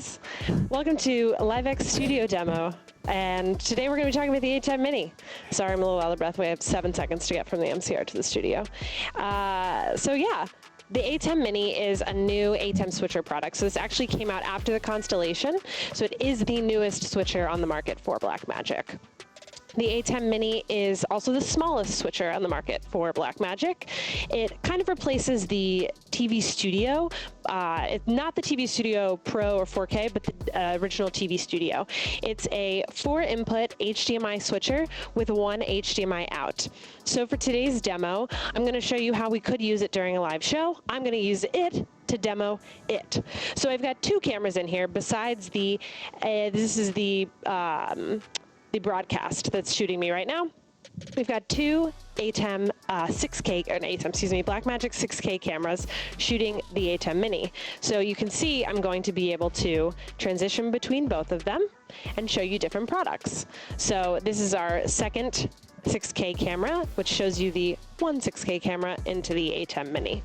guys. Welcome to LiveX Studio Demo. And today we're going to be talking about the ATEM Mini. Sorry, I'm a little out of breath. We have 7 seconds to get from the MCR to the studio. So yeah, the ATEM Mini is a new ATEM switcher product. So this actually came out after the Constellation. So it is the newest switcher on the market for Blackmagic. The ATEM Mini is also the smallest switcher on the market for Blackmagic. It kind of replaces the TV Studio. It's not the TV Studio Pro or 4K, but the original TV Studio. It's a 4-input HDMI switcher with 1 HDMI out. So for today's demo, I'm going to show you how we could use it during a live show. I'm going to use it to demo it. So I've got 2 cameras in here besides the, this is the broadcast that's shooting me right now. We've got 2 ATEM 6K, or ATEM, excuse me, Blackmagic 6K cameras shooting the ATEM Mini. So you can see I'm going to be able to transition between both of them and show you different products. So this is our second 6K camera, which shows you the 1 6K camera into the ATEM Mini.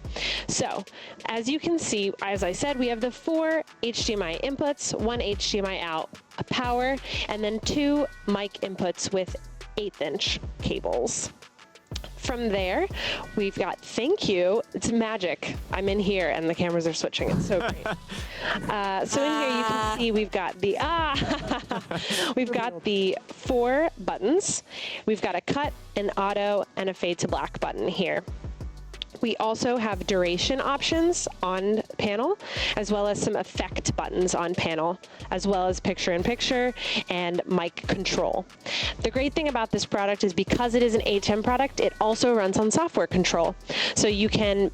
So as you can see, as I said, we have the 4 HDMI inputs, 1 HDMI out, a power, and then 2 mic inputs with 1/8" cables. From there, we've got, thank you, it's magic. I'm in here and the cameras are switching, it's so great. So in here you can see we've got the, we've got the 4 buttons. We've got a cut, an auto, and a fade to black button here. We also have duration options on panel, as well as some effect buttons on panel, as well as picture-in-picture and mic control. The great thing about this product is because it is an ATEM product, it also runs on software control. So you can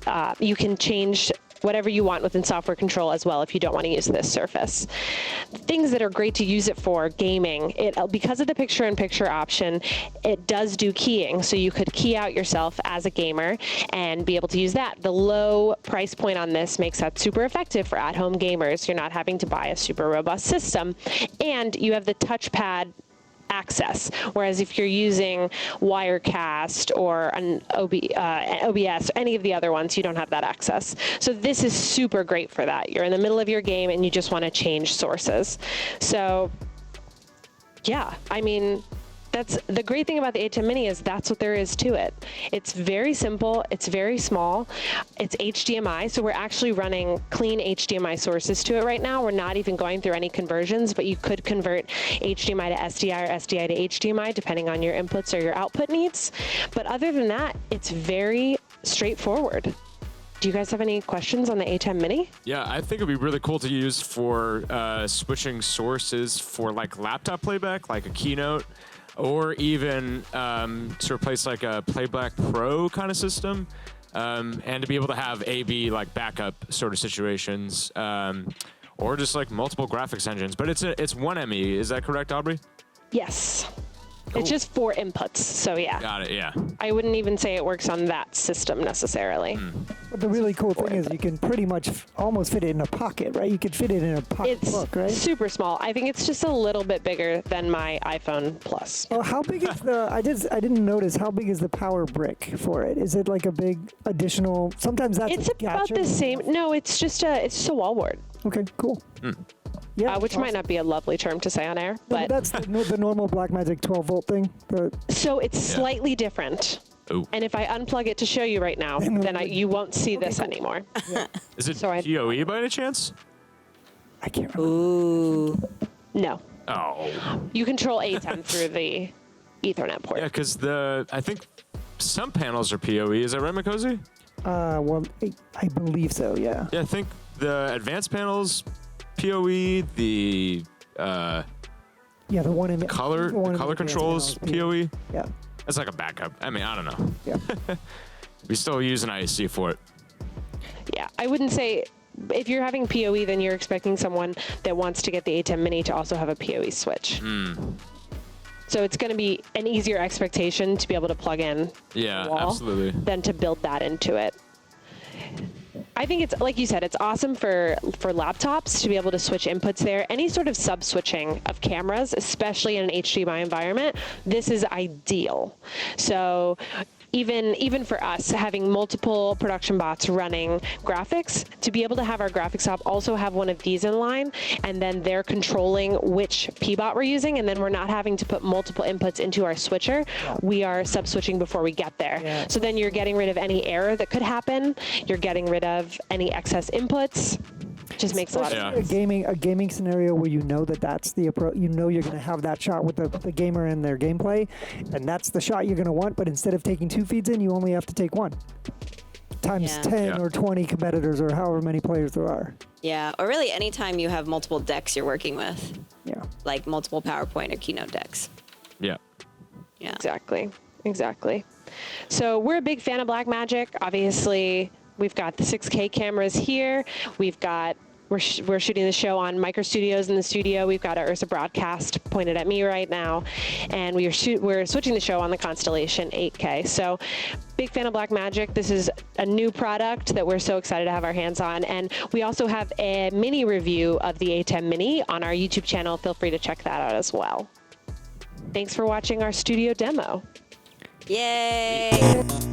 change whatever you want within software control as well if you don't want to use this surface. Things that are great to use it for, gaming, because of the picture-in-picture option, it does do keying, so you could key out yourself as a gamer and be able to use that. The low price point on this makes that super effective for at-home gamers. You're not having to buy a super robust system, and you have the touchpad access, whereas if you're using Wirecast or an OBS or any of the other ones, you don't have that access. So this is super great for that. You're in the middle of your game and you just want to change sources. So yeah, I mean, that's the great thing about the ATEM Mini is that's what there is to it. It's very simple, it's very small, it's HDMI, so we're actually running clean HDMI sources to it right now. We're not even going through any conversions, but you could convert HDMI to SDI or SDI to HDMI depending on your inputs or your output needs. But other than that, it's very straightforward. Do you guys have any questions on the ATEM Mini? Yeah, I think it'd be really cool to use for switching sources for like laptop playback, like a Keynote, or even to replace like a Playback Pro kind of system, and to be able to have A/B like backup sort of situations, or just like multiple graphics engines. But it's 1 ME, is that correct, Aubrey? Yes. Cool. It's just 4 inputs, so yeah. Got it, yeah. I wouldn't even say it works on that system necessarily. But the really cool thing is you can pretty much almost fit it in a pocket, right? You could fit it in a pocketbook, right? It's super small. I think it's just a little bit bigger than my iPhone Plus. Oh, how big is the, I didn't notice, how big is the power brick for it? Is it like a big additional, sometimes that's It's about the same, no, it's just a wall board. Okay, cool. Yeah, which might not be a lovely term to say on air, but that's the normal Blackmagic 12-volt thing. So it's slightly different. Ooh. And if I unplug it to show you right now, then you won't see this anymore. Yeah. Is it PoE by any chance? I can't remember. Ooh. No. Oh. You control ATEM through the Ethernet port. Yeah, because I think some panels are PoE. Is that right, Makozy? Well, I believe so, yeah. Yeah, I think the advanced panels, PoE, the the one in color controls, PoE. Yeah. That's like a backup. I mean, I don't know. Yeah. We still use an ISC for it. Yeah, I wouldn't say, if you're having PoE, then you're expecting someone that wants to get the ATEM Mini to also have a PoE switch. So it's going to be an easier expectation to be able to plug in the wall absolutely. than to build that into it. I think it's, like you said, it's awesome for laptops to be able to switch inputs there. Any sort of sub-switching of cameras, especially in an HDMI environment, this is ideal. So even for us, having multiple production bots running graphics, to be able to have our graphics op also have one of these in line, and then they're controlling which P-bot we're using, and then we're not having to put multiple inputs into our switcher. We are sub-switching before we get there. Yeah. So then you're getting rid of any error that could happen. You're getting rid of any excess inputs. Just makes a lot of sense. A gaming scenario where you know that's the approach. You know you're going to have that shot with the gamer and their gameplay, and that's the shot you're going to want. But instead of taking 2 feeds in, you only have to take 1 times 10 or 20 competitors or however many players there are. Yeah, or really anytime you have multiple decks you're working with. Yeah. Like multiple PowerPoint or Keynote decks. Yeah. Yeah. Exactly. So we're a big fan of Blackmagic. Obviously, we've got the 6K cameras here. We're shooting the show on Micro Studios in the studio. We've got our Ursa broadcast pointed at me right now, and we're switching the show on the Constellation 8K. So, big fan of Blackmagic. This is a new product that we're so excited to have our hands on, and we also have a mini review of the ATEM Mini on our YouTube channel. Feel free to check that out as well. Thanks for watching our studio demo. Yay!